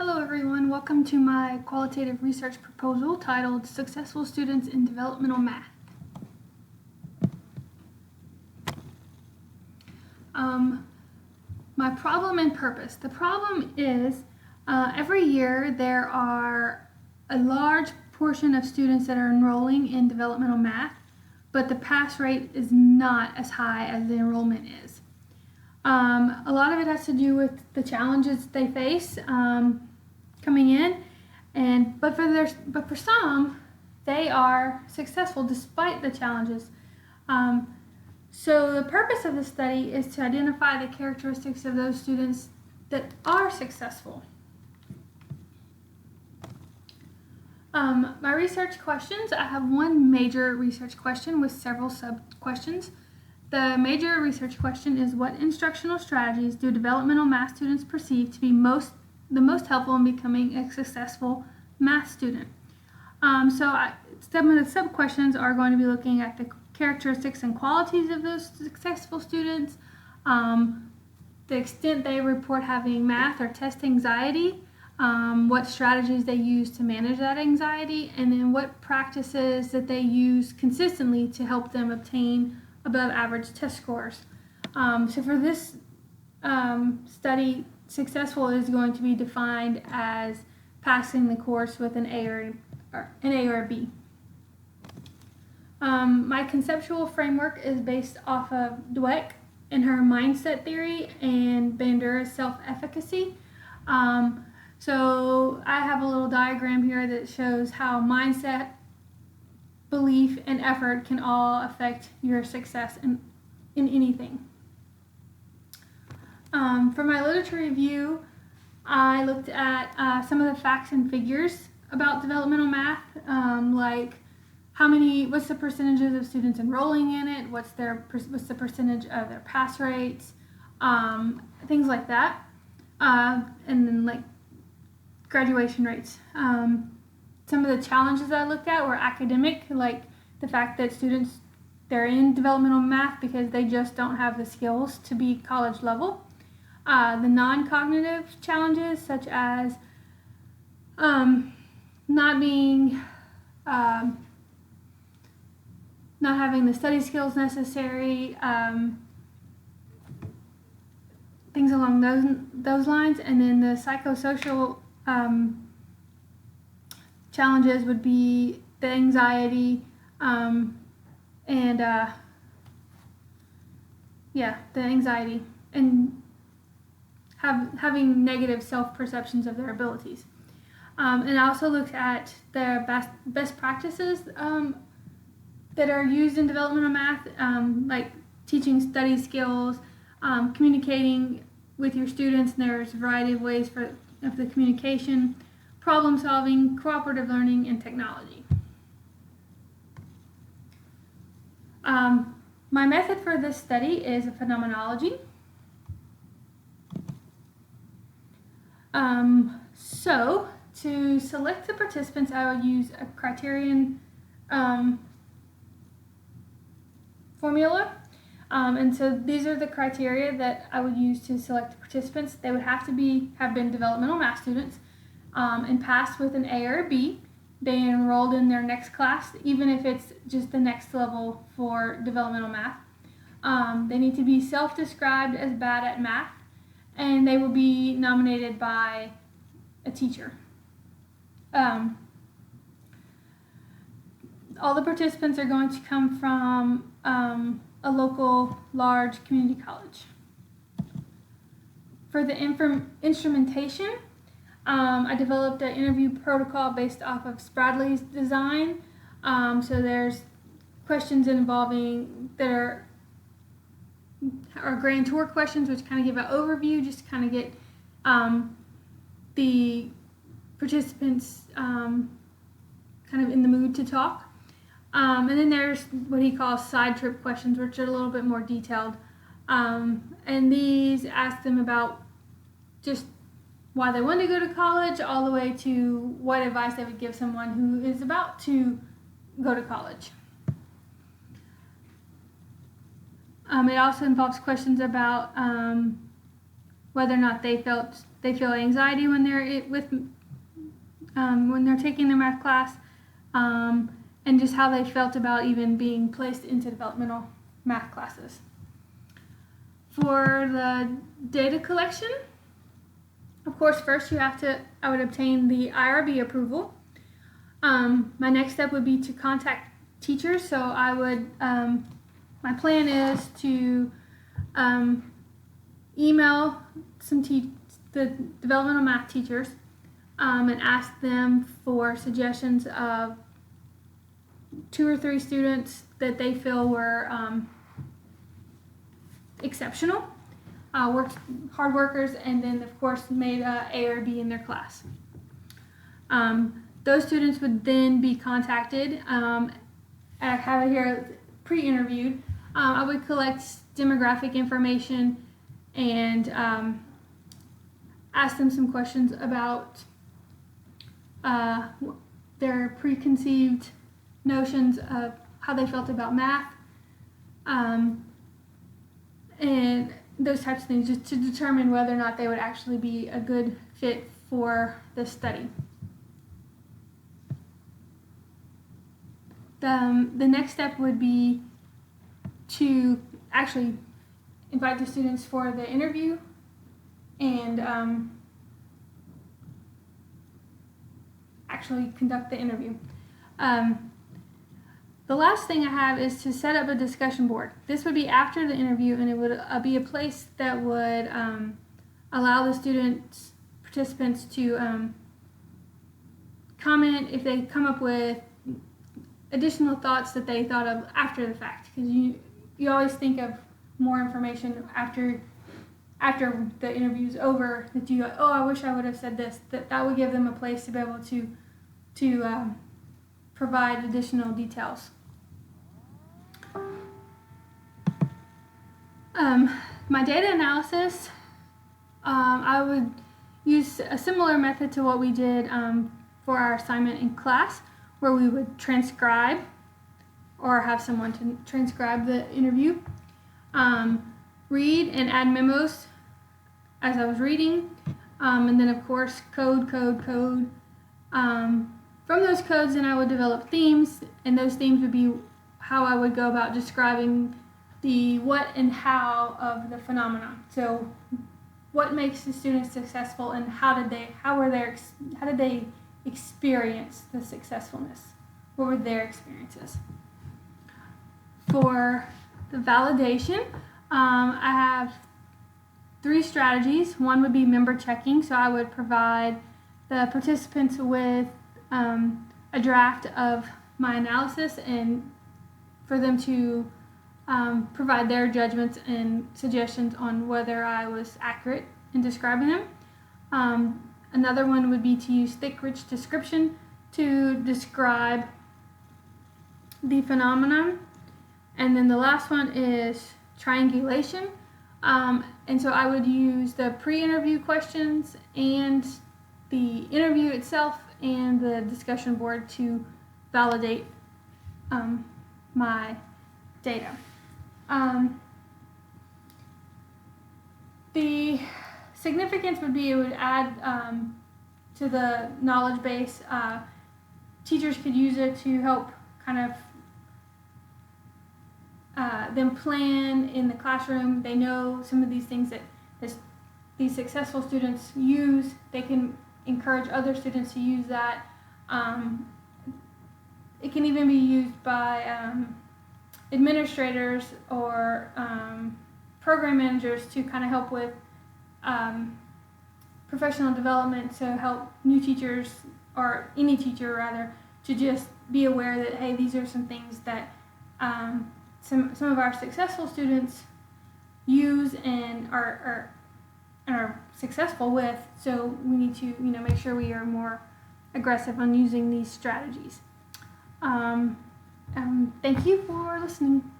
Hello everyone, welcome to my qualitative research proposal titled Successful Students in Developmental Math. My problem and purpose. The problem is every year there are a large portion of students that are enrolling in developmental math, but the pass rate is not as high as the enrollment is. A lot of it has to do with the challenges they face coming in, but for some, they are successful despite the challenges. So the purpose of the study is to identify the characteristics of those students that are successful. My research questions, I have one major research question with several sub-questions. The major research question is, what instructional strategies do developmental math students perceive to be the most helpful in becoming a successful math student? Some of the sub-questions are going to be looking at the characteristics and qualities of those successful students, the extent they report having math or test anxiety, what strategies they use to manage that anxiety, and then what practices that they use consistently to help them obtain above average test scores. So for this study, successful is going to be defined as passing the course with an A or a B. My conceptual framework is based off of Dweck and her mindset theory and Bandura's self-efficacy. So I have a little diagram here that shows how mindset, belief, and effort can all affect your success in anything. For my literature review, I looked at some of the facts and figures about developmental math, like what's the percentages of students enrolling in it, what's the percentage of their pass rates, things like that, and then like graduation rates. Some of the challenges that I looked at were academic, like the fact that students, they're in developmental math because they just don't have the skills to be college level. The non-cognitive challenges, such as not having the study skills necessary, things along those lines. And then the psychosocial challenges would be the anxiety the anxiety and having negative self-perceptions of their abilities. And I also looked at their best practices that are used in developmental math, like teaching study skills, communicating with your students, and there's a variety of ways of the communication, problem solving, cooperative learning, and technology. My method for this study is a phenomenology. So to select the participants, I will use a criterion formula. And so these are the criteria that I would use to select the participants. They would have been developmental math students and passed with an A or a B. They enrolled in their next class, even if it's just the next level for developmental math. They need to be self-described as bad at math, and they will be nominated by a teacher. All the participants are going to come from a local large community college. For the instrumentation, I developed an interview protocol based off of Spradley's design. So there's questions involving that are grand tour questions, which kind of give an overview, just to kind of get the participants kind of in the mood to talk. And then there's what he calls side trip questions, which are a little bit more detailed. And these ask them about just why they want to go to college, all the way to what advice they would give someone who is about to go to college. It also involves questions about whether or not they felt they feel anxiety when they're when they're taking their math class, and just how they felt about even being placed into developmental math classes. For the data collection, of course, first I would obtain the IRB approval. My next step would be to contact teachers. So I would, my plan is to email the developmental math teachers and ask them for suggestions of 2 or 3 students that they feel were exceptional, worked hard workers, and then of course made A or B in their class. Those students would then be contacted. I have it here pre-interviewed. I would collect demographic information and ask them some questions about their preconceived notions of how they felt about math, and those types of things, just to determine whether or not they would actually be a good fit for the study. The next step would be to actually invite the students for the interview and actually conduct the interview. The last thing I have is to set up a discussion board. This would be after the interview, and it would be a place that would allow the participants to comment if they come up with additional thoughts that they thought of after the fact, because you always think of more information after the interview's over, that you go, oh, I wish I would have said this. That would give them a place to be able to provide additional details. My data analysis, I would use a similar method to what we did for our assignment in class, where we would transcribe or have someone to transcribe the interview, read and add memos as I was reading, and then of course code. From those codes, then I would develop themes, and those themes would be how I would go about describing the what and how of the phenomenon. So what makes the students successful, and how did they experience the successfulness? What were their experiences? For the validation, I have 3 strategies. One would be member checking, so I would provide the participants with a draft of my analysis, and for them to provide their judgments and suggestions on whether I was accurate in describing them. Another one would be to use thick, rich description to describe the phenomenon. And then the last one is triangulation. And so I would use the pre-interview questions and the interview itself and the discussion board to validate my data. The significance would be it would add to the knowledge base. Teachers could use it to help kind of them plan in the classroom. They know some of these things that these successful students use. They can encourage other students to use that. It can even be used by administrators or program managers to kind of help with professional development, to help new teachers, or any teacher rather, to just be aware that, hey, these are some things that some of our successful students use and are successful with, so we need to make sure we are more aggressive on using these strategies. Thank you for listening.